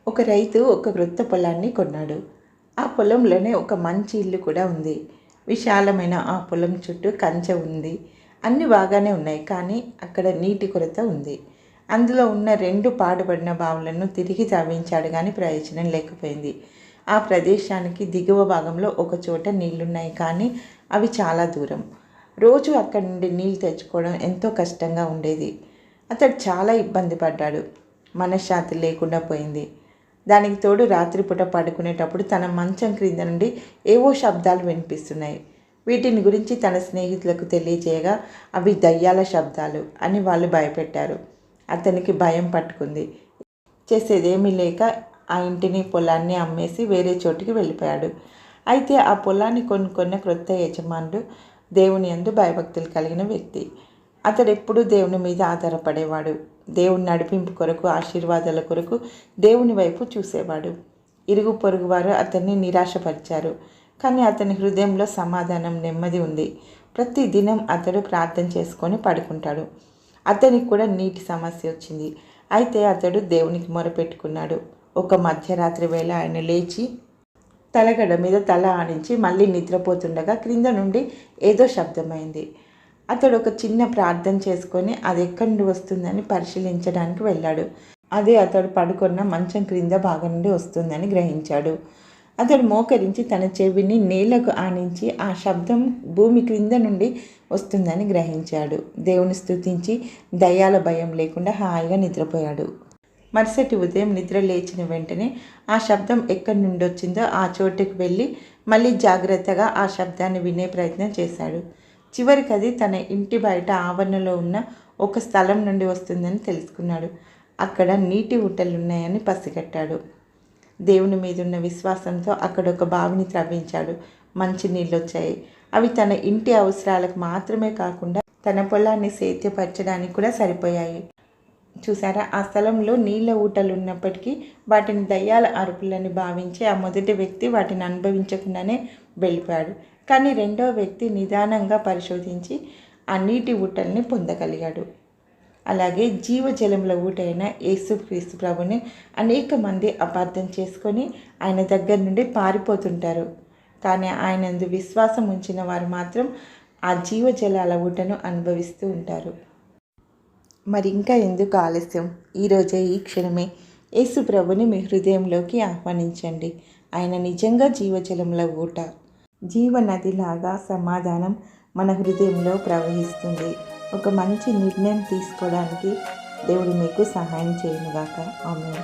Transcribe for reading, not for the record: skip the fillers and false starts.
ఒక రైతు ఒక క్రొత్త పొలాన్ని కొన్నాడు. ఆ పొలంలోనే ఒక మంచి ఇల్లు కూడా ఉంది. విశాలమైన ఆ పొలం చుట్టూ కంచె ఉంది. అన్నీ బాగానే ఉన్నాయి, కానీ అక్కడ నీటి కొరత ఉంది. అందులో ఉన్న 2 పాడుపడిన బావులను తిరిగి తవ్వించాడు, కానీ ప్రయోజనం లేకపోయింది. ఆ ప్రదేశానికి దిగువ భాగంలో ఒక చోట నీళ్లున్నాయి, కానీ అవి చాలా దూరం. రోజు అక్కడి నుండి నీళ్ళు తెచ్చుకోవడం ఎంతో కష్టంగా ఉండేది. అతడు చాలా ఇబ్బంది పడ్డాడు. మనశ్శాంతి లేకుండా పోయింది. దానికి తోడు రాత్రిపూట పడుకునేటప్పుడు తన మంచం క్రింద నుండి ఏవో శబ్దాలు వినిపిస్తున్నాయి. వీటిని గురించి తన స్నేహితులకు తెలియజేయగా అవి దయ్యాల శబ్దాలు అని వాళ్ళు భయపెట్టారు. అతనికి భయం పట్టుకుంది. చేసేదేమీ లేక ఆ ఇంటిని పొలాన్ని అమ్మేసి వేరే చోటికి వెళ్ళిపోయాడు. అయితే ఆ పొలాన్ని కొనుక్కున్న క్రొత్త యజమానుడు దేవుని యందు భయభక్తులు కలిగిన వ్యక్తి. అతడెప్పుడూ దేవుని మీద ఆధారపడేవాడు. దేవుని నడిపింపు కొరకు, ఆశీర్వాదాల కొరకు దేవుని వైపు చూసేవాడు. ఇరుగు పొరుగు వారు అతన్ని నిరాశపరిచారు, కానీ అతని హృదయంలో సమాధానం, నెమ్మది ఉంది. ప్రతి దినం అతడు ప్రార్థన చేసుకొని పడుకుంటాడు. అతనికి కూడా నీటి సమస్య వచ్చింది. అయితే అతడు దేవునికి మొరపెట్టుకున్నాడు. ఒక మధ్యరాత్రి వేళ ఆయన లేచి తలగడ మీద తల ఆనించి మళ్ళీ నిద్రపోతుండగా క్రింద నుండి ఏదో శబ్దమైంది. అతడు ఒక చిన్న ప్రార్థన చేసుకొని అది ఎక్కడి నుండి వస్తుందని పరిశీలించడానికి వెళ్ళాడు. అదే అతడు పడుకున్న మంచం క్రింద భాగం నుండి వస్తుందని గ్రహించాడు. అతడు మోకరించి తన చెవిని నేలకు ఆనించి ఆ శబ్దం భూమి క్రింద నుండి వస్తుందని గ్రహించాడు. దేవుని స్తుతించి దయ్యాల భయం లేకుండా హాయిగా నిద్రపోయాడు. మరుసటి ఉదయం నిద్ర లేచిన వెంటనే ఆ శబ్దం ఎక్కడి నుండి వచ్చిందో ఆ చోటుకు వెళ్ళి మళ్ళీ జాగ్రత్తగా ఆ శబ్దాన్ని వినే ప్రయత్నం చేశాడు. చివరికి అది తన ఇంటి బయట ఆవరణలో ఉన్న ఒక స్థలం నుండి వస్తుందని తెలుసుకున్నాడు. అక్కడ నీటి ఊటలున్నాయని పసిగట్టాడు. దేవుని మీదున్న విశ్వాసంతో అక్కడ ఒక బావిని త్రవ్వించాడు. మంచి నీళ్ళు వచ్చాయి. అవి తన ఇంటి అవసరాలకు మాత్రమే కాకుండా తన పొలాన్ని సేద్యపరచడానికి కూడా సరిపోయాయి. చూసారా, ఆ స్థలంలో నీళ్ళ ఊటలు ఉన్నప్పటికీ వాటిని దయ్యాల అరుపులని భావించి ఆ మొదటి వ్యక్తి వాటిని అనుభవించకుండానే వెళ్ళిపోయాడు. కానీ రెండవ వ్యక్తి నిదానంగా పరిశోధించి ఆ నీటి ఊటల్ని పొందగలిగాడు. అలాగే జీవజలముల ఊటైన యేసుక్రీస్తు ప్రభుని అనేక మంది అపార్థం చేసుకొని ఆయన దగ్గర నుండి పారిపోతుంటారు. కానీ ఆయనందు విశ్వాసం ఉంచిన వారు మాత్రం ఆ జీవజలాల ఊటను అనుభవిస్తూ ఉంటారు. మరి ఇంకా ఎందుకు ఆలస్యం? ఈరోజే, ఈ క్షణమే యేసు ప్రభుని మీ హృదయంలోకి ఆహ్వానించండి. ఆయన నిజంగా జీవజలముల ఊట. జీవనదిలాగా సమాధానం మన హృదయంలో ప్రవహిస్తుంది. ఒక మంచి నిర్ణయం తీసుకోవడానికి దేవుడు మీకు సహాయం చేయనుగాక. ఆమేన్.